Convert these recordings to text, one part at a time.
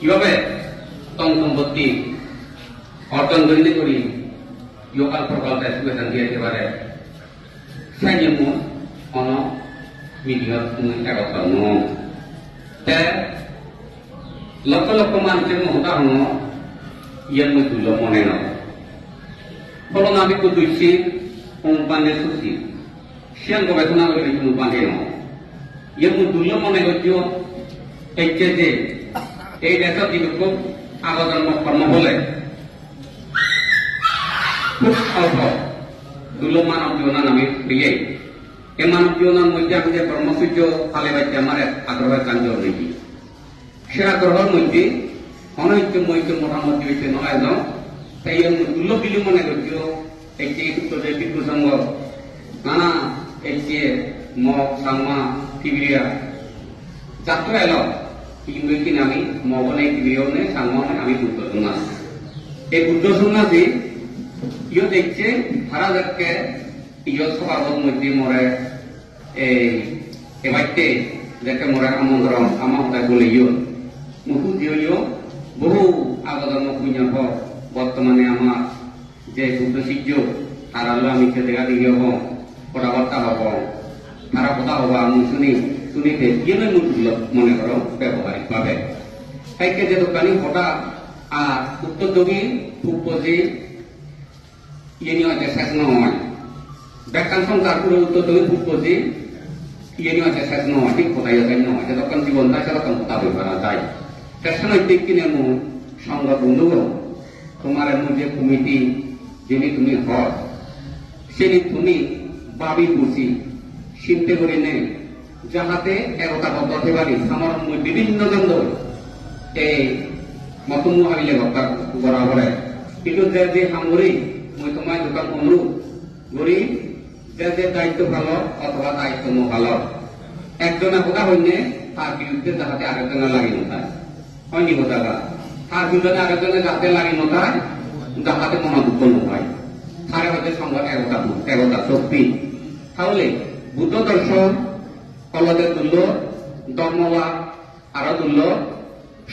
কিভাবে তং সম্পত্তি অর্জন করি লোকাল প্রকল্প এসুকেশন দিয়ে একেবারে সাইনিমু অন মিডিয়ার একতা তে লক্ষ লক্ষ মানুষের মহতা হন ইয়ার মধ্যে মনে নয় ফলন আমি কুদুইছি কোম্পানির সুচি সিয়ান গবেষণা করে কোম্পানি নয় ইয়ার মধ্যে মনে করছিও যে এই দেশের যিটো আগজন্ম কর্ম বলে খুব অল্প দুর্লভ মানব জীবন আমি প্রিয়াই এই মানব জীবনের মধ্যে আমি যে কর্মসূর্য ফালে পাইতে আমার আগ্রহের কাণ্ড নাকি সে আগ্রহের মধ্যে অনৈক্য মৈক্য মোটামুটি হইতে নয় যাও তাই দুর্লভ বিলু মনে করছিও এই যে বিদ্যু সংঘ নানা এই যে মগ সাংমা টিবিরিয়া যাত্রা এলো কিন্তু কিনা আমি মগনে টিবিরিয়নে সাংমনে আমি বুদ্ধ সন্ন্যাস এই বুদ্ধ সন্ন্যাসী ইয় দেখছে সারা দেখে ইয় সবার মধ্যে মরে এবারতে দেখে মরে আমন্ত্রণ আমার বলে ইয় মুখু দিও বহু আগজন্ম পুণ্য বর্তমানে আমার যে বুদ্ধ শিষ্য তারালো আমি দেখা দেখি হব কথাবার্তা হব তারা কথা হব আমি শুনিতে ইয়ে মনে করো ব্যবহারিক ভাবে তাইকে যে দোকানি হঠাৎ আর উত্তর যোগী পূর্বজি ইয়ে নিয়ে শেষ নয় ব্যাখ্যান সংসার পুরো উত্তর যোগী পূর্বজি ইয়ে নিয়ে শেষ নয় ঠিক কোথায় নয় যে তখন জীবন থাকে তখন কথা বই করা যায় শেষ নৈতিক কিনে সংঘ বন্ধু তোমার মধ্যে কমিটি যিনি তুমি হর সেটি তুমি ভাবি বুঝি চিন্তা করে নেই যাহাতে একতাবদ্ধ হতে পারি আমার বিভিন্ন জন এই মতমু ভাবিলে করা পড়ে কিন্তু যে সামরি মই তোমার দোকান অনুরোধ করি যে দায়িত্ব ভালো অথবা দায়িত্ব ভালো একজনে কথা হইনে তার বিরুদ্ধে যাহাতে আরেকজনে লাগি নথায় হয়নি কথা তার বিরুদ্ধে আরেকজনে যাতে লাগি নথায় যাহাতে মনোদুঃখ নয় তার হচ্ছে সংঘ একতা শক্তি তাহলে বুদ্ধ দর্শন কলদের তুল্য ধর্মলা আরো তুল্য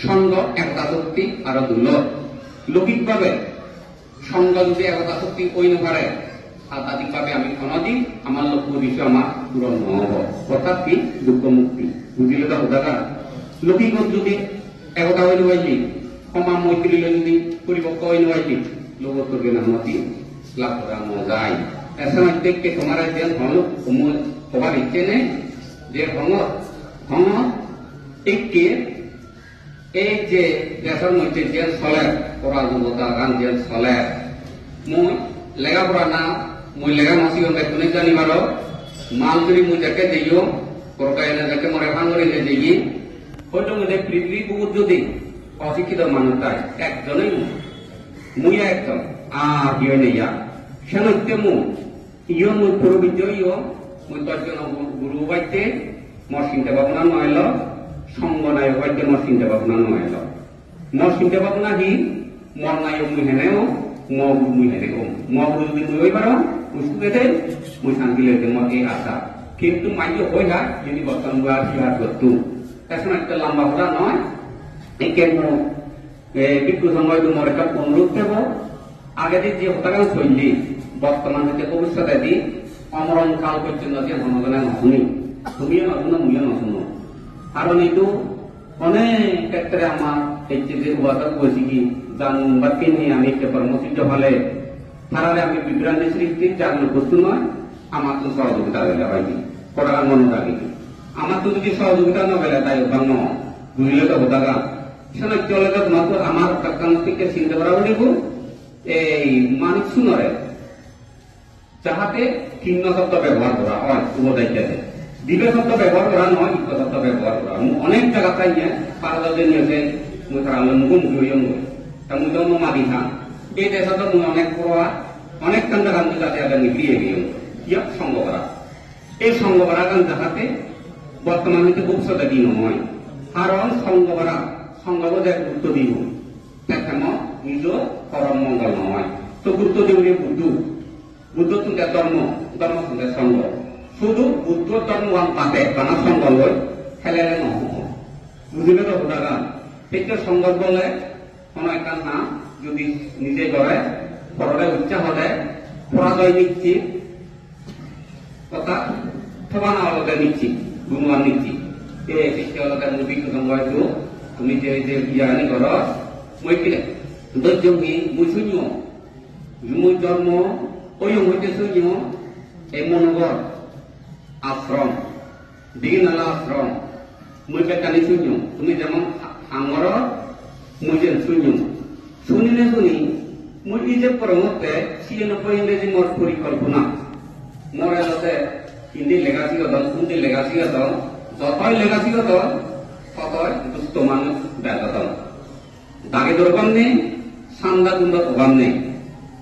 সংঘ একতা শক্তি আরো তুল্য লৌকিক ভাবে সংঘ যদি একতা শক্তি কই নপারে আধ্যাত্মিক ভাবে আমি কোনদিন আমার লক্ষ্য বিষয় আমার পূরণ নহব অর্থাৎ কি দুঃখ মুক্তি বুঝিলে তো হোদাকা লৌকিক যদি একতা হয়ে নবাইলি ক্ষমা মৈত্রী যদি পরিপক্ক হয়ে নবাইলি লোকত্ব জ্ঞানমতি লাভ করা যায় ऐसा लगता कि तुम्हारा जेल हम लोग তোমার ইচ্ছে নেই যে এক এই যে দেশের মধ্যে জেল চলে পরাজনতা গান জেল চলে মই লেখাপড়া না মই লেখা মাসি কোনে জানিবার মাল যদি মই যাকে দিও করকায় না যাকে মরে ভাঙরে দিই হয়তো মধ্যে পৃথিবী বহুত যদি অশিক্ষিত মানুষ তাই একজনেই মুই একজন আর ইয়ে নেই সেনত্যে মু ইয় মই পুরোবিদ্য ইয় মই তর্জন গুরু বাইতে মোর চিন্তা ভাবনা নইল সঙ্গ নাই বাইতে মোর চিন্তা ভাবনা নইল মোর চিন্তা ভাবনা হি মর নাই মুই হেনেও ম মুই হেনে কম ম গুরু যদি মুই হই পারো মুসকুতে মুই শান্তি লেতে মোর এই আশা কিন্তু মাইকে হই না যদি বর্তমান গুয়ার সিহার করতু এখন একটা লম্বা হলা নয় এই কেন বিক্ষু সময় তো মোর একটা অনুরোধ দেব আগে যে হত্যাকাণ্ড শৈলী বর্তমান থেকে ভবিষ্যতে দি অমরণ কাল পর্যন্ত যে জনগণে নশুনি তুমিও নশুনো মুইও নশুনো কারণ এইটো অনেক ক্ষেত্রে আমার এই যে উপাদান করেছি কি জানুন বা কিনি আমি একটা কর্মসূর্য ফলে তারারে আমি বিভ্রান্তি সৃষ্টির জানলে বস্তু নয় আমার তো সহযোগিতা দিলে হয়নি পড়ার মনে রাখি আমার তো যদি সহযোগিতা না পেলে তাই অন্য বুঝলে তো হতাকা সেখানে চলে তো মাত্র আমার প্রাক্তান্তিককে চিন্তা করা বলিব এই মানিক শুনরে যাহাতে ভিন্ন শব্দ ব্যবহার করা হয় উপদায়িত্বে দিবে শব্দ ব্যবহার করা নয় ইক শব্দ ব্যবহার করা অনেক জায়গা তাই পারাদে নিয়েছে মুই তারা মুখ মুখি তা মুই তো মারি থাম এই দেশত মুই অনেক পড়া অনেক কান্দা কান্দি যাতে আগে নিভিয়ে গিয়ে ইয়াক সঙ্গ করা এই সঙ্গ করা গান যাহাতে বর্তমান হইতে ভবিষ্যতে দিন নয় কারণ সঙ্গ করা সঙ্গব যে গুরুত্ব দিব দেখেন নিজ পরম মঙ্গল নয় তো গুরুত্ব দিবলে বুদ্ধ তুলে ধর্ম তুলে সঙ্গ শুধু বুদ্ধ ধর্ম পাতে কানা সঙ্গ লই খেলে নহব বুঝলে তো হোদাগান সেইটো সংঘত বলে কোনো একটা নাম যদি নিজে করে বড়টা উচ্চা হলে পরাজয় নিশ্চিত কথা থবানা আলাদা নিশ্চিত গুণমান নিশ্চিত এই শিক্ষা আলাদা মুভি খতম হয়তো তুমি যে যে বিয়ানি কর মই কিনে দর্জমি মুই শূন্য মুই জন্ম ওই হইতে শূন্য এই মনোগর আশ্রম দিগিনালা আশ্রম মুই বেকানি শূন্য তুমি যেমন আমার মুই যেন শূন্য শুনিলে শুনি মুই যে পরমতে 96 ইংরেজি মোর পরিকল্পনা মোর এলতে হিন্দি লেখাশিগত হিন্দি লেখাশিগত যতই লেখাশিগত ততই দুস্থ মানুষ ব্যাগত দাগে দরকার নেই সান্দা কুন্দা অভাব নেই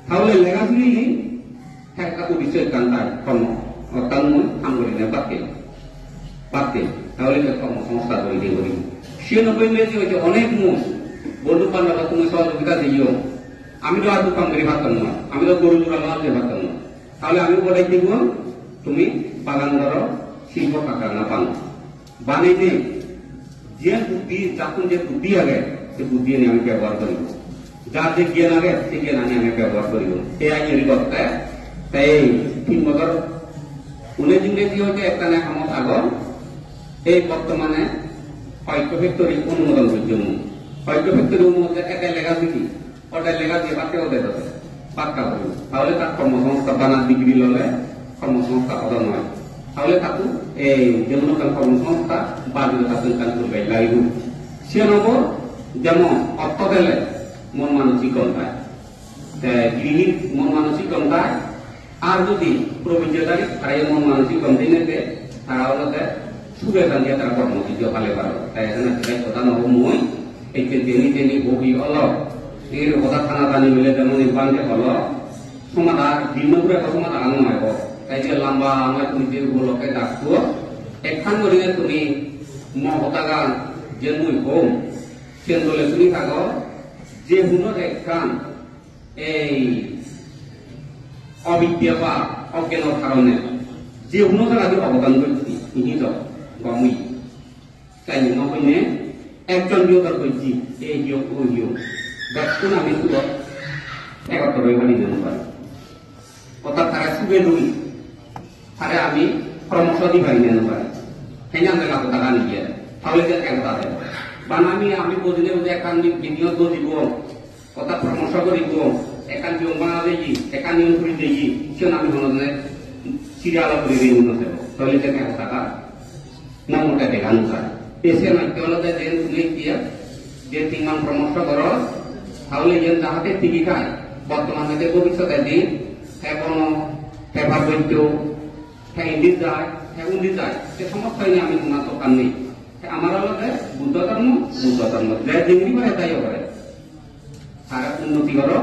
তাহলে লেখাশিলি একটা পরিচয় কান্তায় কর্ম অর্থাৎ মই সাংগঠনিক পাতে তাহলে কর্মসংস্থা করে দিয়ে করি 96 ইংরেজি হয়েছে অনেক মুখ বন্ধু বান্ধব তুমি সহযোগিতা দিও আমি তো আর দোকান করে ভাবতাম না আমি তো গরু জোড়া মাছ দিয়ে ভাবতাম না তাহলে আমি বলে দিব তুমি বাগান ধরো শিল্প কারখানা বানো বানিয়ে যে বুদ্ধি যখন যে বুদ্ধি আগে সে বুদ্ধি নিয়ে আমি ব্যবহার করিব যার যে জ্ঞান আগে সেই জ্ঞান আনি আমি ব্যবহার করিব এই আইনের করতে তাই ঠিক মতন 19 ইংরেজি হইতে একটা না আমার আগর এই বর্তমানে হয়তো ফ্যাক্টরি অনুমোদন পর্যন্ত হয়তো ফ্যাক্টরি অনুমোদন একটা লেখা দিকি ওটা লেখা দিয়ে বাক্যে ওদের পাক্কা হইব তাহলে তার কর্মসংস্থা বানার ডিগ্রি ললে কর্মসংস্থা অদন হয় তাহলে তাকে এই যেমন কর্মসংস্থা বাধ্যতা কাজ করবে লাগিব সে নম্বর যেমন অর্থ দিলে মন মানসিকতায় গৃহীর মন মানসিকতায় আর যদি প্রবীণতারি তারা মন মানসিকতা দিনে তারা হলতে সুখে দিয়ে তারা কর্মসূচি ভালো পারো তাই এখানে কথা নহব মই এই তেনি বহি অলপ এর কথা থানা টানি মিলে যেমন বান্ধে হলো সমাধান ভিন্ন করে একটা সমাধান নয় তাই যে লম্বা আমার তুমি যে গোলকে ডাকবো একখান করে তুমি মহতাগা যে মুই হোম সেন বলে শুনি থাকো যে হুনর একখান এই অবিদ্যা বা অজ্ঞানের কারণে যে হুনর আগে অবদান করছি ইহিত গমই তাই মহিনে একজন বিয়োগ করছি এই হিয়োগ ও হিয়োগ দেখুন আমি শুভ একত্র রইবানি জানো পারি অর্থাৎ তারা সুখে রই তারে আমি পরামর্শ দি পারি জানো পারি সেই জানতে লাগো টাকা নিয়ে তাহলে যে একতা দেব বা আমি বুঝলে যে একান বিনিয়োগ দিব কথা পরামর্শ করিব একান নিয়ম বানা দেই একান নিয়ম করে দেই সেন আমি মনে সিরিয়াল করে দিই মনে দেব তাহলে যে টাকা মমটা দেখানো যায় এসে নয় হলো যে তুমি দিয়ে যে তিনমান পরামর্শ করো তাহলে যে যাহাতে টিকি খায় বর্তমানে যে ভবিষ্যতে দিন এখন পেপার বৈদ্য ইন্দির যায় উন্দির যায় সে সমস্ত নিয়ে আমি কোনো দোকান নেই আমার হলো যে বুদ্ধ ধর্ম যে ডিগ্রি পারে তাই করে তারা উন্নতি করো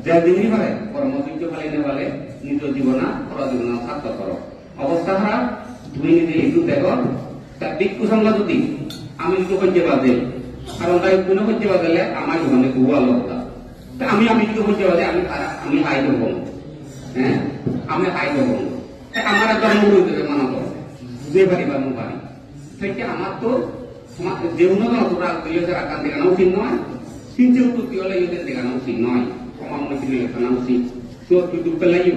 যে ডিগ্রি পারে কর্মসূর্য ফেলে নেবালে নিজ জীবনা পরজীবনা সার্থক করো অবস্থা খারাপ তুমি নিজে একটু দেখো তার ভিক্ষু সংখ্যা যদি আমি একটু হইতে বাদে কারণ তাই কোনো হইতে বাদলে আমার জীবনে খুব ভালো কথা আমি একটু হইতে বাদে আমি হাই দেবো হ্যাঁ আমি হাই দেবো আমার জন্ম হইতে মানাবো বুঝে পারি বা মু পারি সেটা আমার তো যে উন্নয়ন তোরা দিলে আকার দেখানো উচিত নয় সিনচে উত্তর হলে ইউদের দেখানো উচিত নয় আমার মধ্যে লেখানো উচিত তোর কিন্তু পেলাই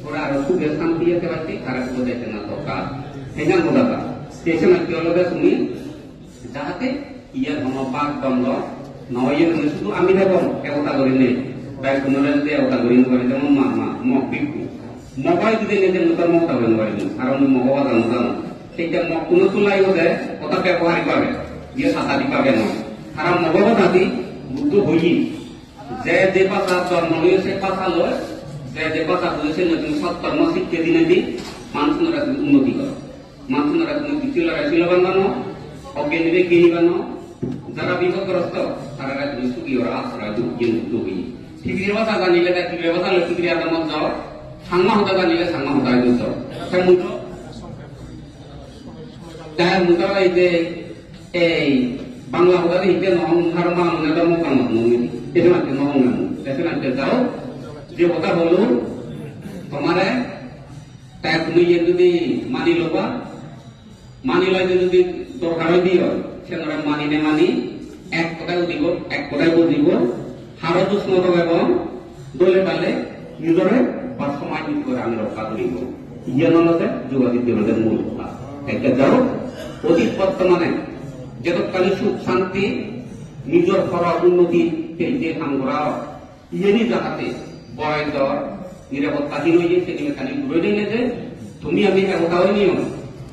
ওরা আরো সুখে শান্তি যেতে পারছি তারা পুরো দেখে না দরকার এই জানবো দাদা সেই না কি হলো তুমি যাহাতে ইয়ার বাক দ্বন্দ্ব নয় শুধু আমি দেখো একতা করি নেই বাইক কোনটা যদি একতা করি নপারে যেমন মগ বিক্ষু মগাই যদি নিজের নতুন মগটা হয়ে নপারিনি কারণ মগবা জানো সেইটা মগ কোনো তোলাই হলে কথা ব্যবহারিক পাবে ইয়ে সাঁতারি পাবে নয় কারণ মগবা জাতি বুদ্ধ হই যে পাশা জন্ম লয়ে সে পাশা লয় যে পাশা হয়েছে নতুন সৎকর্ম শিক্ষা দিনে দি মানুষরা উন্নতি করে মানুষরা তুমি কিছু লড়াইছিল বানানো অজ্ঞানী জ্ঞানী বানো যারা বিপদগ্রস্ত তারা তুমি সুখী ওরা আশ্রয় মুক্ত হই ঠিকরি ভাষা জানিলে ঠিকরি ভাষা ঠিকরি আদামত যাও সাংমা হতা জানিলে সাংমা হতায় দোষ তাই মুদ্রা এই যে এই বাংলা হতা হিতে নহংকার মা মনে দাম কামত নমি এটা মাত্র নহং দেখে মাত্র যাও যে কথা হলো তোমারে তাই তুমি যদি মানি লবা মানি লয় যদি দরকার দিও সেটা মানি নে মানি এক কথায় দিব এক কথায় বুঝিব হারদুস মত এবং দলে পালে নিজরে বা সমাজ করে আমি রক্ষা করিব ইয়ানলতে যোগাযোগ দেবদের মূল কথা একটা যাও অতীত বর্তমানে যেতকালি সুখ শান্তি নিজের ঘর উন্নতি যে কাম করা ইয়েনি যাহাতে বয়সর নিরাপত্তাহীন হয়ে সেদিকে খালি ঘুরে দিলে যে তুমি আমি একতা হয়ে নিও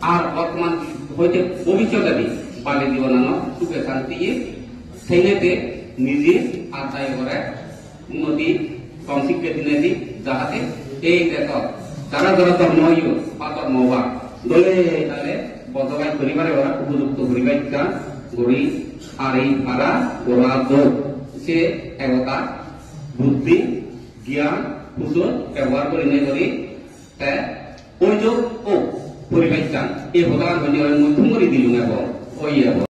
আর বর্তমান হইতে ভবিষ্যতে পালে জীবনানো সুখে শান্তি সেইনেতে নিজে আদায় করে উন্নতি সংস্কৃতি দিনে দি যাহাতে এই দেশ যারা যারা ধর্ম হইও বা ধর্ম হওয়া দলে তাহলে বদলাই করিবারে ওরা উপযুক্ত করিবার ইচ্ছা গড়ি আর এই ভাড়া গোড়া যোগ সে একতা বুদ্ধি জ্ঞান কুশল ব্যবহার করে নিয়ে করি ওই যোগ ও পরিবার চান এই হতার মধ্যমরি দিলুন এবং ওই